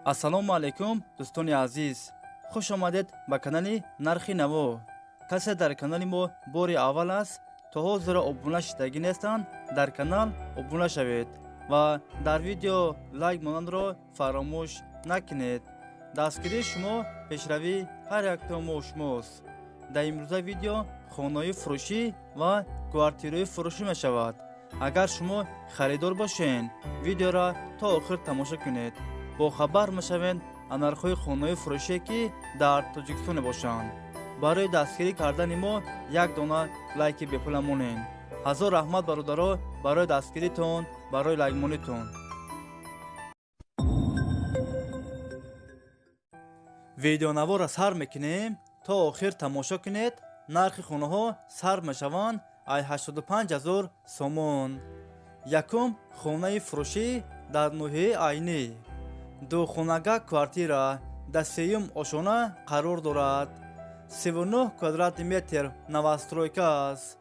ассалому алайкум дӯстони азиз, хуш омадед ба канали Нархи Наво. касе дар канали мо бори аввал аст, то ҳозира обуна шидагӣ нестанд, дар канал обуна шавед ва дар видео лайк монанро фаромӯш накунед. дастгирии шумо пешравии ҳар яктон мо шумост. дар имрӯза видео хонаи фурӯшӣ ва квартираи фурӯшӣ мешавад. агар шумо харидор бошед, видеоро то охир тамошо кунед. бохабар мешавед аз нархҳои хонаи фурӯшие ки дар Тоҷикистон мебошанд. барои дастгирӣ кардани мо як дона лайки бепула монед. ҳазор раҳмат бародаро барои дастгиритон, барои лайкмонитон. видеонавора сар мекунем, то охир тамошо кунед. нархи хонаҳо сар мешаванд аз 85,000 сомон. якум хонаи фурӯшӣ дар ноҳияи Айнӣ. духонага квартира дар сеюм ошона қарор дорад. 39 квадрати метр новостройка аст.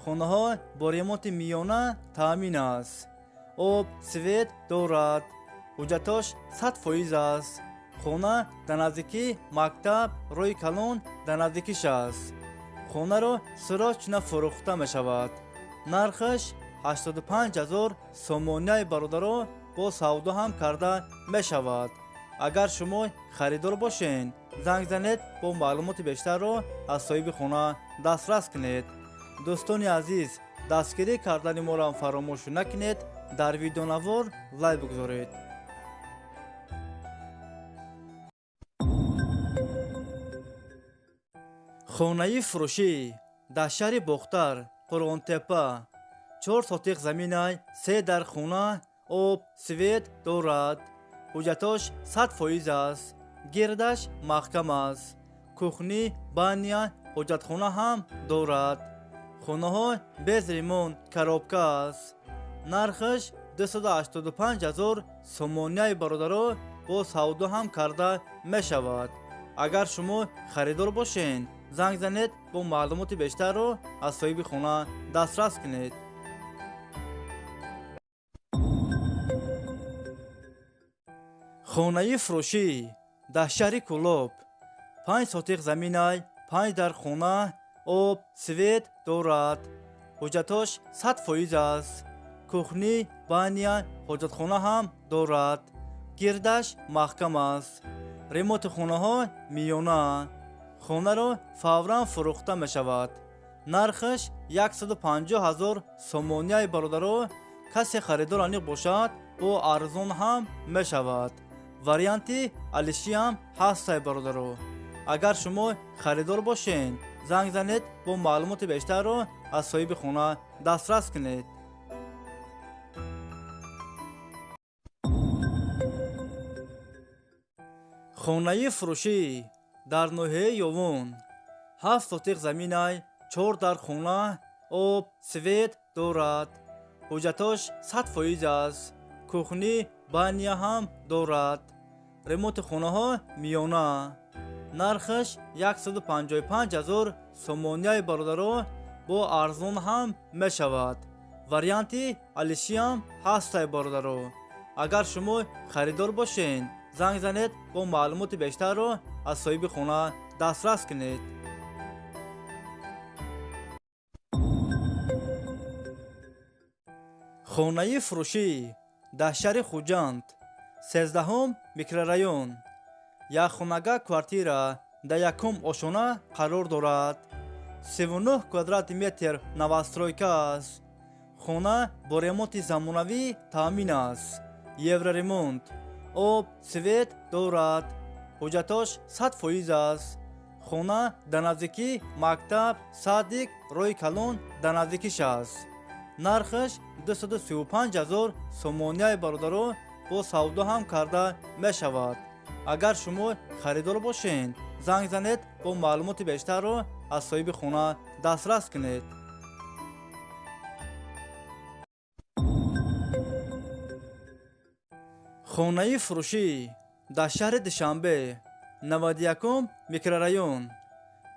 хонаҳо бо ремонти миёна таъмин аст. об свет дорад. ҳуҷҷатош 100% аст. хона дар наздикии мактаб роҳи калон дар наздикиш аст. хонаро сирочна фурӯхта мешавад. нархаш 85,000 сомоняи бародаро бо савдо ҳам карда мешавад. агар шумо харидор бошед, занг занед, бо маълумоти бештарро аз соҳиби хона дастрас кунед. дӯстони азиз, дастгирӣ кардани моро фаромӯш накунед. дар видеонавор лайк бигузоред. хонаи фурӯшӣ дар шаҳри Бохтар, Қурғонтепа. 4 сотиқ заминай 3 дар хона, об, свет дорад. ҳуҷҷатош 100% аст. гирдаш маҳкам аст. кухни, баня, ҳоҷатхона ҳам дорад. хонаҳо без ремонт, коробка аст. нархаш 285,000 сомоняи бародаро бо савдо ҳам карда мешавад. агар шумо харидор бошед, занг занед, бо маълумоти бештарро аз соҳиби хона дастрас кунед. хонаи фурӯшӣ дар шаҳри Кӯлоб. 5 сотиқ заминай 5 дар хона, об, свет дорад. ҳуҷҷатош 100% аст. кухни, баня, ҳоҷатхона ҳам дорад. гирдаш маҳкам аст. ремонти хонаҳо миёна. хонаро фавран фурӯхта мешавад. нархаш 150,000 сомоняи бародаро. касе харидор аниқ бошад, бо арзон ҳам мешавад. варианти алишиам ҳастай бародаро. агар шумо харидор бошед, занг занед, бо маълумоти бештарро аз соҳиби хона дастрас кунед. хонаи фурӯшӣ дар ноҳияи Ёвон. 7 сотиқ заминай 4 дар хона, об, свет дорад. ҳуҷҷатош 100% аст. кухни, баня ҳам дорад. ремонти хонаҳо миёна. нархаш 155,000 сомоняи бародаро бо арзон ҳам мешавад. варианти алишиам ҳастай бародаро. агар шумо харидор бошед, занг занед, бо маълумоти бештарро аз соҳиби хона дастрас кунед. хонаи фурӯшӣ дар шаҳри Хуҷанд, 13 микрорайон. якхонага квартира дар якум ошона қарор дорад. 39 квадрати метр новостройка аст. хона бо ремонти замонавӣ таъмин аст. евроремонт. об, свет дорад. ҳуҷҷатош 100% аст. хона дар наздикии мактаб садик роҳи калон дар наздикиш аст. нархаш 235,000 сомоняи бародаро бо савдо ҳам карда мешавад. агар шумо харидор бошед, занг занед, бо маълумоти бештарро аз соҳиби хона дастрас кунед. хонаи фурӯшӣ дар шаҳри Душанбе, 91 микрорайон.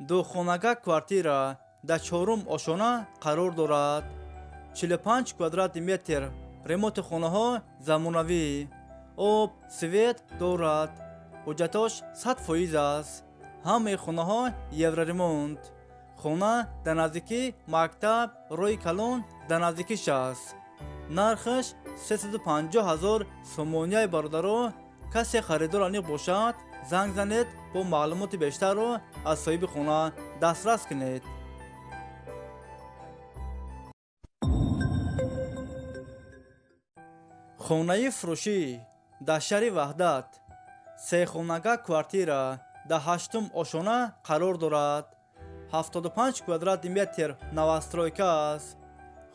духонага квартира дар 4 ошона қарор дорад. 45 квадрати метр. ремонти хонаҳо замонавӣ. об, свет дорад. ҳуҷҷатош 100% аст. ҳамаи хунаҳо евроремонт. хуна дар наздикии мактаб рӯи калон дар наздикиш аст. нархаш 350 000 сомонияи бародаро. касе харидор аниқ бошад, занг занед, бо маълумоти бештарро аз соҳиби хуна дастрас кунед. хонаи фурӯшӣ дар шаҳри ваҳдат сехонага квартира дар 8-ум ошона қарор дорад. 75 квадрати метр новостройка аст.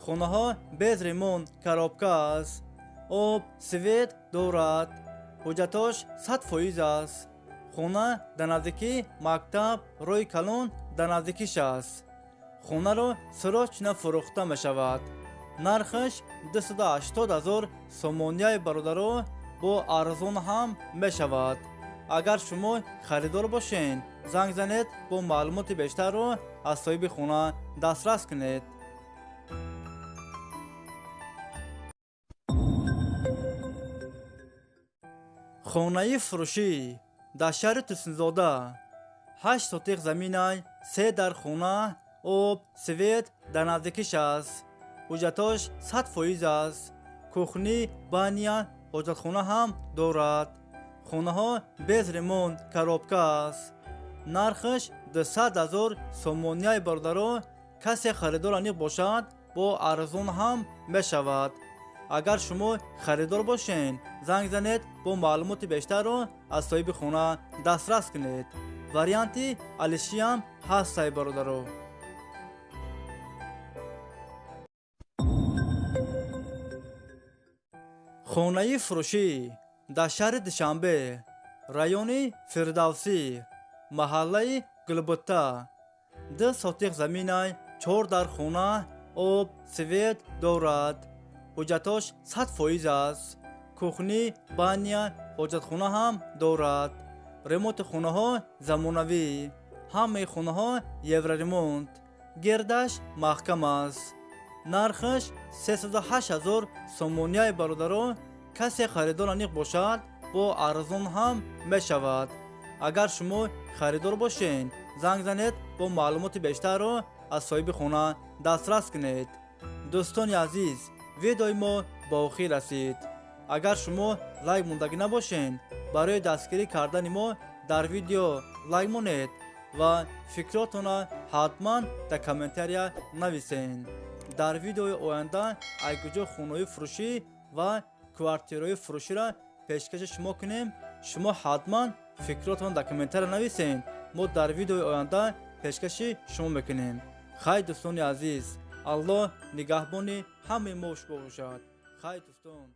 хунаҳо без ремонт коробка аст. об, свет дорад. ҳуҷҷатош 100% аст. хуна дар наздикии мактаб рӯи калон дар наздикиш аст. хунаро сирочна фурӯхта мешавад. нархаш 280 000 сомонияи бародаро, бо арзон ҳам мешавад. агар шумо харидор бошед, занг занед, бо маълумоти бештарро аз соҳиби хуна дастрас кунед. хонаи фурӯшӣ дар шаҳри тусинзода 8 сотиқ заминай, 3 дар хуна, об, свет дар наздикиш аст. ҳуҷҷатош 100% аст. кухни, баня, ҳоҷатхона ҳам дорад. хунаҳо без ремонт коробка аст. нархаш 200 000 сомонияи бародаро. касе харидор аниқ бошад, бо арзон ҳам мешавад. агар шумо харидор бошед, занг занед, бо маълумоти бештарро аз соҳиби хуна дастрас кунед. варианти алишиам ҳастай бародаро. хонаи фурӯшӣ дар шаҳри душанбе райони фирдавсӣ маҳаллаи гулбутта 2 сотиқ заминай, 4 дар хуна, об, свет дорад. ҳуҷҷатош 100% аст. кухни, баня, ҳоҷатхона ҳам дорад. ремонти хунаҳо замонавӣ. ҳамаи хунаҳо евроремонт. гирдаш маҳкам аст. нархаш 308 000 сомонияи бародаро. касе харидор аниқ бошад, бо арзон ҳам мешавад. агар шумо харидор бошед, занг занед, бо маълумоти бештарро аз соҳиби хуна дастрас кунед. дӯстони азиз, видеои мо ба охир расид. агар шумо лайк мондагӣ набошед, барои дастгирӣ кардани мо дар видео лайк монед ва фикротона ҳатман дар комментария нависед. дар видеои оянда айкуҷо хунаи фурӯшӣ ва квартираи фурӯширо пешкаши шумо кунем. шумо ҳатман фикротона дар комментария нависед. мо дар видеои оянда пешкаши шумо мекунем. хай дӯстони азиз, аллоҳ нигаҳбони ҳамаи мо шумо бошад. хай дӯстон.